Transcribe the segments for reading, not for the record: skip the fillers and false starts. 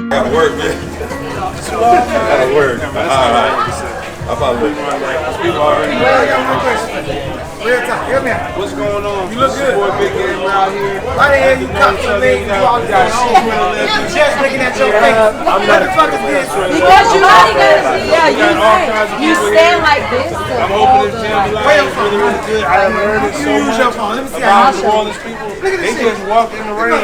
Gotta work, man. Gotta work. All right. How about it? Real time, hear me out. What's going on? You look good. Boy, big game out here. Why the hell you come to me and you all got shit? You just looking at your face. What the fuck is this? Because you stand like this. I'm hoping this gym is really, really good. I done learned it so Use your much phone. Let me see about how all these people. They just walk in the ring.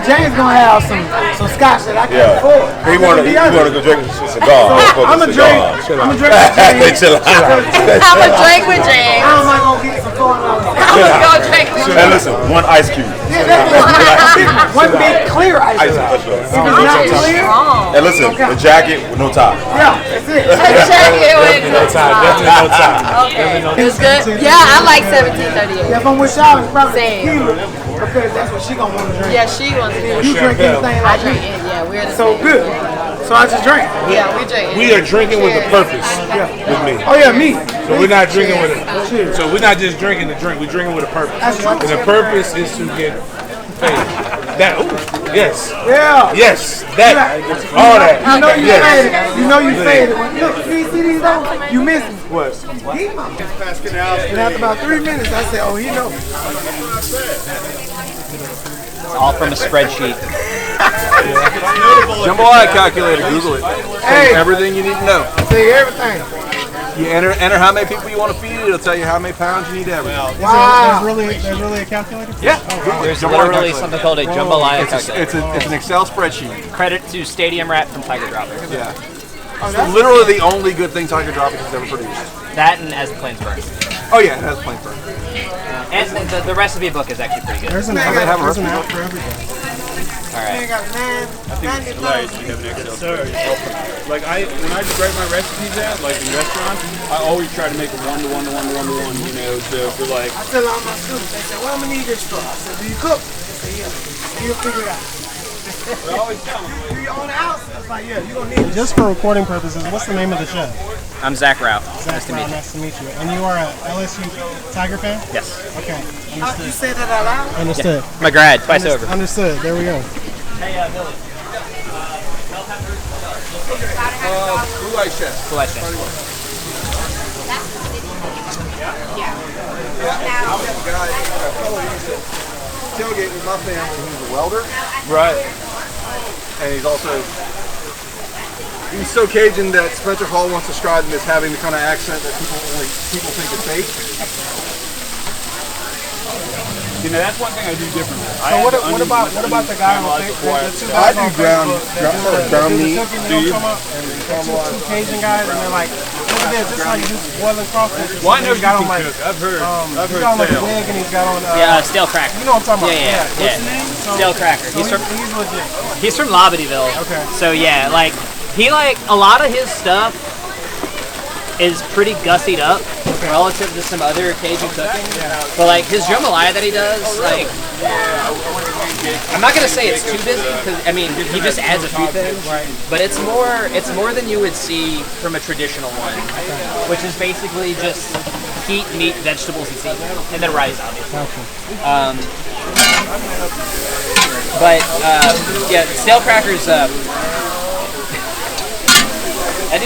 James gonna have some scotch that I can't afford. He wanna go drink a cigar. I'm a drink with James. Chill out. I'm a drink with James. How am I gonna get some $4? I'm gonna go drink with And listen, one ice cube. Yeah, that's one big clear ice cube. If it's not clear, And listen, the jacket with no tie. yeah, that's it. no time. Definitely no time. Okay. It was good? Yeah, I like 1738. Yeah, if I'm with y'all, it's probably Same. tequila because that's what she gonna want to drink. Yeah, she wants to do You drink anything I like drink me. it. Yeah, we're the So same. good. So I just drink. Yeah, we drink it. We are drinking with a purpose with me. Oh yeah, me. So we're not drinking with it. So we're not just drinking to drink. We're drinking with a purpose. That's true. And the purpose is to get paid. That. Ooh, yes. Yeah. Yes. That. All that. You know you Yes. faded. You know you faded. Look, you see these though? You missed me. What? And after about 3 minutes, I said, oh, he knows. All from a spreadsheet. Jambalaya calculator, Google it. Hey, Everything you need to know. see everything. You enter how many people you want to feed. It'll tell you how many pounds you need to have. Wow. There's really a calculator? Yeah. There's literally something called a jambalaya calculator. It's an Excel spreadsheet. Credit to Stadium Rat from Tiger Dropper. Yeah. It's literally the only good thing Tiger Dropping has ever produced. That and As the Plains Burn. Oh yeah, it has plain burn. And the recipe book is actually pretty good. There's an They have a app recipe. for everything. All right. Like when I write my recipes out, like in restaurants, I always try to make a 1 to 1 to 1 to 1 to 1. You know, so for like. I tell all my students, they say, well, I'm going to need this for. I said, do you cook? They say, yeah. You'll figure it out. I always tell them. Do you own a house? I was like, yeah, you're going to need it. Just for recording purposes, what's the name of the show? I'm Zach Rao. Nice to meet you. And you are a LSU Tiger fan? Yes. Okay, You understood. said that out loud? Understood. My grad, twice over. Understood. There we go. Hey, Billy. Blue light chef. Cool, I think. I was a guy, a fellow who used to tailgate with my family. He's a welder. Right. And he's so Cajun that Spencer Hall once described him as having the kind of accent that people think is fake. You know, that's one thing I do differently. So what about the guy who thinks the two I guys do on ground meat. Do you? Two Cajun guys, and they're like, look at this is how you do boiling crawfish. Well, I know He's you got can on like, cook. I've heard he's got on like a tales. wig, and he's got on Yeah, Stale Cracker. you know what I'm talking about? Yeah. What's his name? Stale Cracker. So He's from legit. He's from Labadeville. Okay. So yeah, like a lot of his stuff is pretty gussied up relative to some other Cajun cooking. But like his jambalaya that he does, like I'm not gonna say it's too busy because I mean he just adds a few things, but it's more than you would see from a traditional one, which is basically just heat, meat, vegetables, and seafood, and then rice, obviously. But yeah, Stale Cracker's that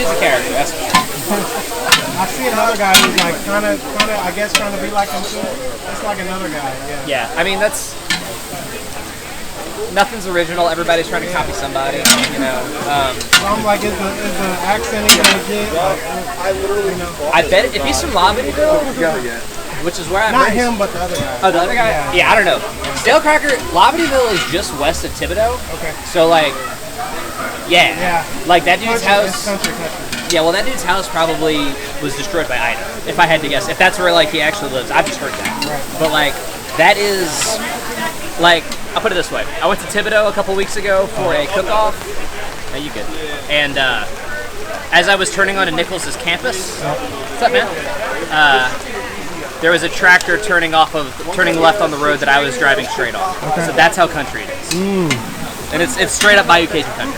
is a character. That's for sure. I see another guy who's like kind of, I guess, trying to be like him too. It's like another guy. Yeah. Yeah, I mean that's nothing's original. Everybody's trying to copy somebody, you know. So I'm like, is the accent even legit? I bet if he's from Labadeville, which is where I'm Not him, but the other guy. Oh, the other guy? Yeah, I don't know. Stale Cracker, Labadeville is just west of Thibodaux. Okay. So like, yeah. Like that dude's house. Country. Yeah, well, that dude's house probably was destroyed by Ida, if I had to guess. If that's where like he actually lives, I've just heard that. Right. But like, that is like, I'll put it this way: I went to Thibodaux a couple weeks ago for a cook-off. Now you good? And as I was turning onto Nicholas's campus, what's up, man? There was a tractor turning left on the road that I was driving straight off. Okay. So that's how country it is. And it's straight up Bayou Cajun country.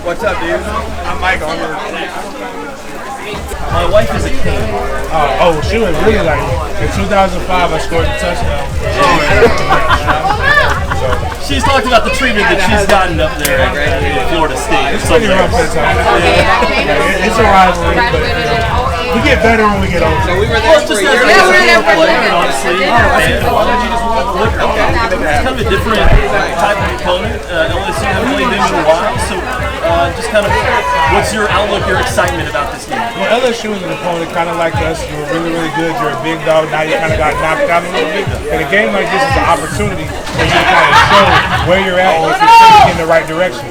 What What's up, dude? I'm Michael. My wife is a king. She was really like in 2005. I scored a touchdown. She's talked about the treatment that she's gotten up there at Florida State. It's pretty rough at times. It's a rivalry, but we get better when we get older. So we were there for a year. Honestly, it's kind of a different type of opponent. LSU haven't played them in a while, so just kind of, what's your outlook, your excitement about this game? Well, LSU is an opponent kind of like us. You were really, really good. You're a big dog. Now you kind of got knocked out a little bit. And a game like this is an opportunity for you to kind of show where you're at and if you're trending in the right direction.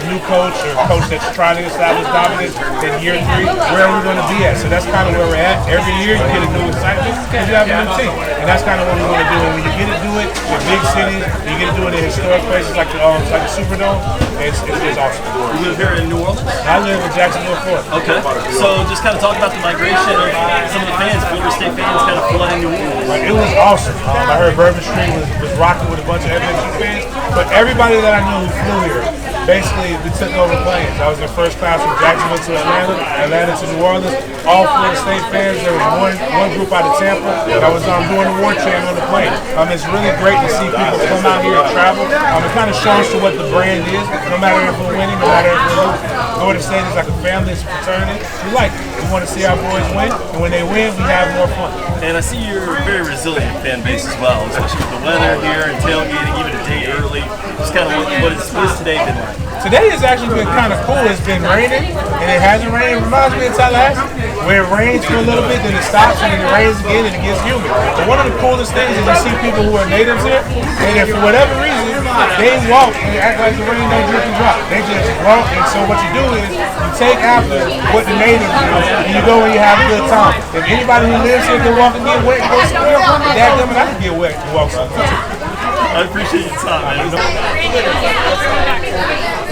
New coach or coach that's trying to establish dominance in year 3, where are we going to be at? So that's kind of where we're at. Every year you get a new excitement because you have a new team. And that's kind of what we want to do. And when you get to do it in big cities, you get to do it in historic places like the Superdome, it's awesome. You live here in New Orleans? I live in Jacksonville, Florida. Okay. So just kind of talk about the migration of some of the fans, Florida State fans kind of flooding New Orleans. It was awesome. I heard Bourbon Street was rocking with a bunch of FSU fans, but everybody that I knew who flew here, basically we took over planes. I was in first class from Jacksonville to Atlanta to New Orleans. All Florida State fans. There was one group out of Tampa that was doing the war chant on the plane. It's really great to see people come out here and travel. It kind of shows to what the brand is. No matter if we're winning, no matter if we're losing. Florida State is like a family, it's a fraternity. We like it. We want to see our boys win, and when they win, we have more fun. And I see you're a very resilient fan base as well, especially with the weather here and tailgating even a day early. Just kind of what has today been like? Today has actually been kind of cool. It's been raining, and it hasn't rained. It reminds me of Tallahassee, where it rains for a little bit, then it stops, and then it rains again, and it gets humid. But one of the coolest things is to see people who are natives here, and if for whatever reason, they walk and act like the rain don't drip and drop. They just walk, and so what you do is you take after what the natives do, and you go and you have a good time. If anybody who lives here can walk and get wet and go somewhere, dadgummit, I can get wet and walk somewhere. I appreciate your time, man.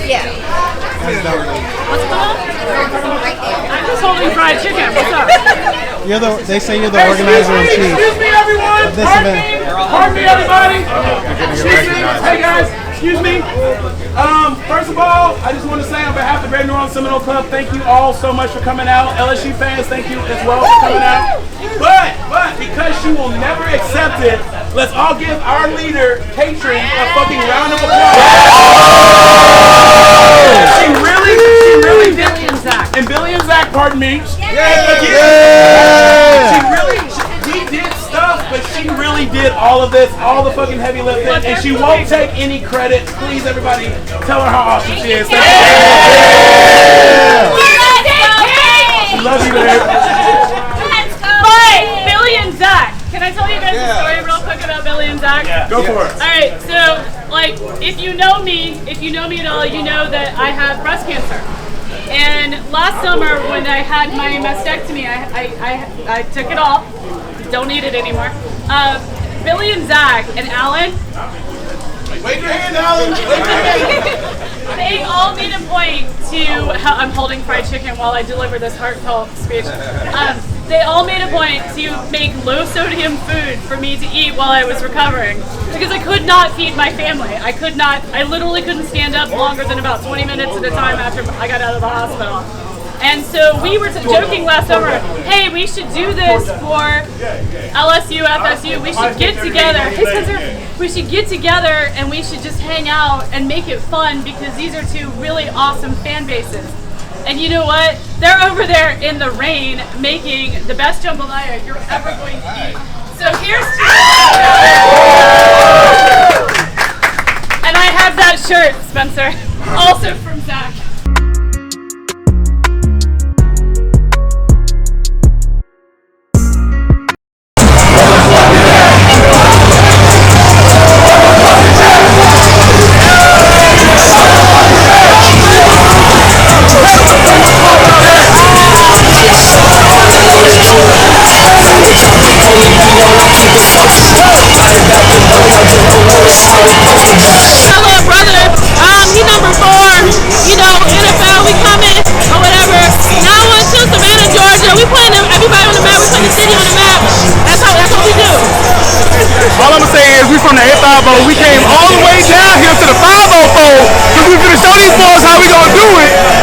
Yeah. What's going on? I'm just holding fried chicken. What's up? They say you're the organizer in chief. Excuse me, everyone. Of this event. Pardon me, everybody. Excuse me. Hey, guys. Excuse me. First of all, I just want to say on behalf of the Great New Orleans Seminole Club, thank you all so much for coming out. LSU fans, thank you as well for coming out. But because you will never accept it, let's all give our leader, Katrin, a fucking round of applause. She really did. And Billy and Zach, pardon me. He did stuff, but she really did all of this, all the fucking heavy lifting, and she won't take any credit. Please, everybody, tell her how awesome she is. Thank you. We love you, babe. But Billy and Zach, can I tell you guys a story real quick about Billy and Zach? Yeah. Go for it. All right, so like if you know me at all, you know that I have breast cancer. And last summer when I had my mastectomy, I took it off. Don't need it anymore. Billy and Zach and Alan. Wave your hand, Alan. They all made a point to how I'm holding fried chicken while I deliver this heartfelt speech. They all made a point to make low sodium food for me to eat while I was recovering because I could not feed my family. I literally couldn't stand up longer than about 20 minutes at a time after I got out of the hospital. And so we were joking last summer, hey, we should do this for LSU, FSU. We should get together. Hey, Spencer, we should get together and we should just hang out and make it fun because these are two really awesome fan bases. And you know what? They're over there in the rain making the best jambalaya you're ever going to eat. So here's and I have that shirt, Spencer, also from Zach. All I'm gonna say is we from the 850. We came all the way down here to the 504 because we finna show these boys how we gonna do it.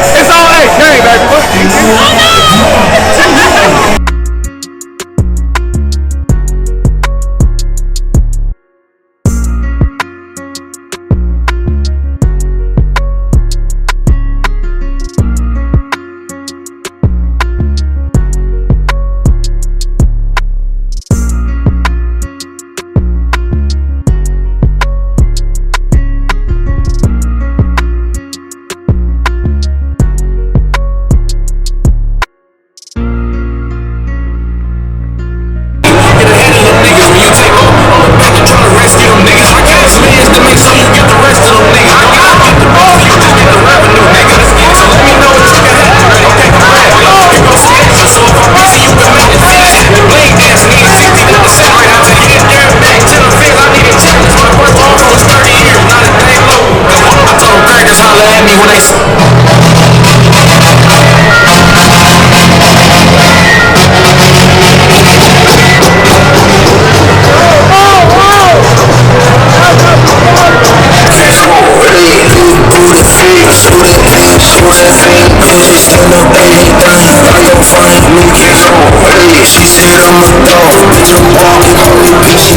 at me when I she said I'm a dog, bitch, I'm walking on the beach.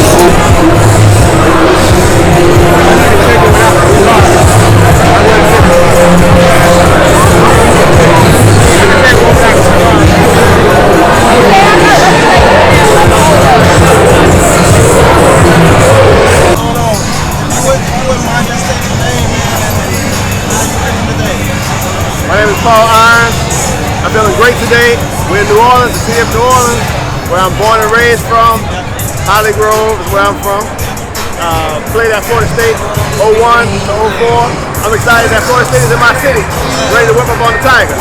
My name is Paul Irons. I'm feeling great today. We're in New Orleans, the city of New Orleans, where I'm born and raised from. Holly Grove is where I'm from. Played at Florida State 01 to 04. I'm excited that Florida State is in my city, ready to whip up on the Tigers.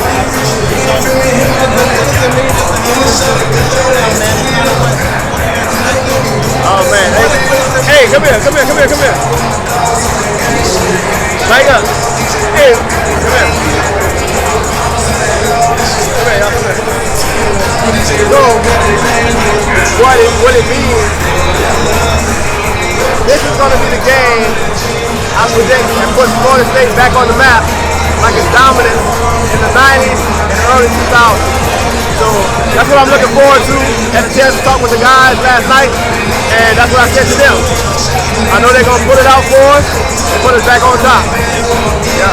Oh man, hey, come here. Back up. Hey, come here. So, what it means, this is going to be the game I predict and put Florida State back on the map like its dominance in the 90s and early 2000s. So that's what I'm looking forward to. Had a chance to talk with the guys last night, and that's what I said to them. I know they're going to put it out for us and put us back on top. Yeah.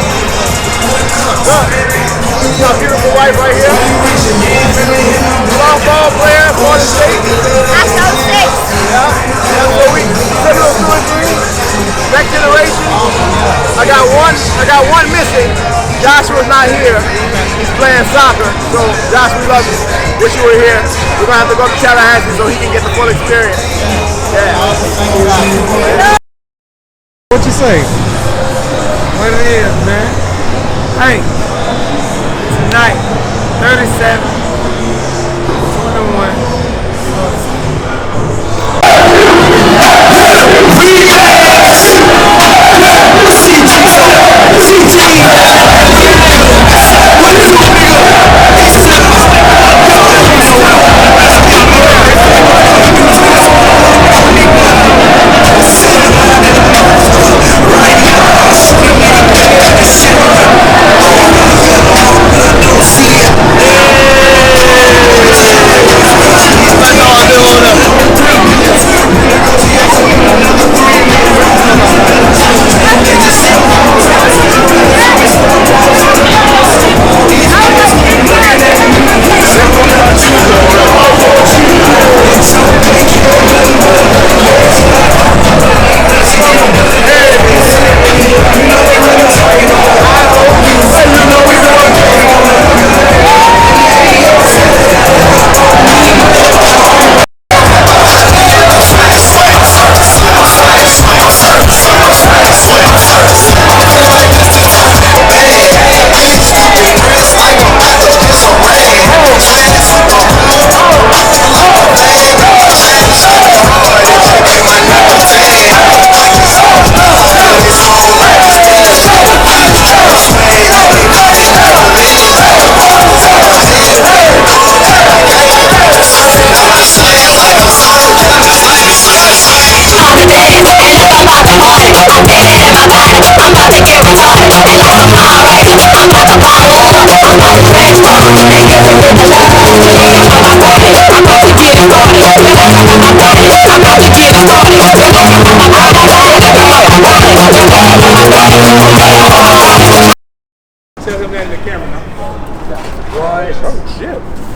Look, my beautiful wife right here. Long ball player, Florida State. National Six. Yeah. So we Seminole 2 and 3. Next generation. I got one missing. Joshua's not here. He's playing soccer. So Josh, we love you. Wish you were here. We're gonna have to go to Tallahassee so he can get the full experience. Yeah. What you say? What it is, man? Hey, tonight, 37, 21.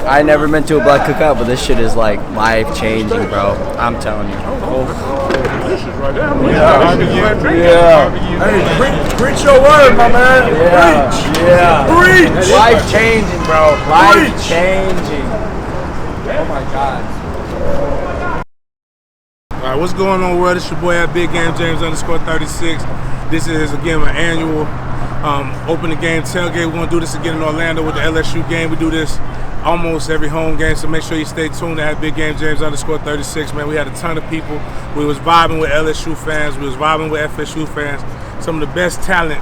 I never been to a black cookout, but this shit is like life changing, bro. I'm telling you. Hey, preach your word, my man. Preach. Life changing, bro. Life changing. Oh my God. All right, what's going on, world? It's your boy at Big Game James _36. This is again my annual open the game tailgate. We're gonna do this again in Orlando with the LSU game. We do this almost every home game, so make sure you stay tuned at Big Game James _36. Man, we had a ton of people. We was vibing with LSU fans. We was vibing with FSU fans. some of the best talent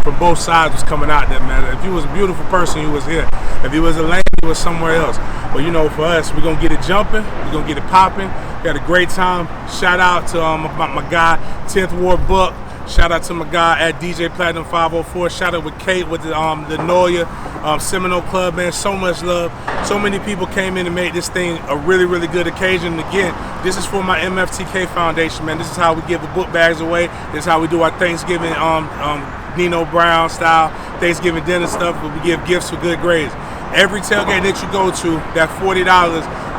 from both sides was coming out there, man. If you was a beautiful person, you was here. If you was a lame, you was somewhere else. But you know, for us, we're gonna get it jumping, we're gonna get it popping. We had a great time. Shout out to my guy, 10th Ward Buck. Shout out to my guy at DJ Platinum 504. Shout out with Kate with the Noya Seminole Club, man. So much love. So many people came in and made this thing a really, really good occasion. And again, this is for my MFTK Foundation, man. This is how we give the book bags away. This is how we do our Thanksgiving Nino Brown style Thanksgiving dinner stuff, but we give gifts for good grades. Every tailgate that you go to, that $40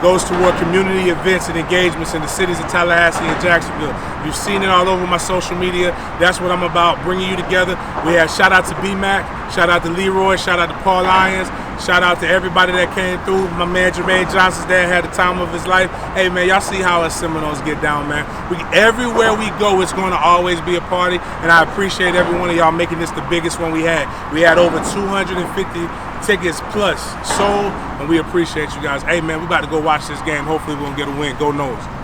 goes toward community events and engagements in the cities of Tallahassee and Jacksonville. You've seen it all over my social media. That's what I'm about, bringing you together. We had shout out to B-Mac, shout out to Leroy, shout out to Paul Lyons, shout out to everybody that came through. My man Jermaine Johnson's dad had the time of his life. Hey man, y'all see how us Seminoles get down, man. Everywhere we go, it's going to always be a party, and I appreciate every one of y'all making this the biggest one we had. We had over 250 tickets plus sold, and we appreciate you guys. Hey man, we about to go watch this game. Hopefully we're gonna get a win. Go Noles.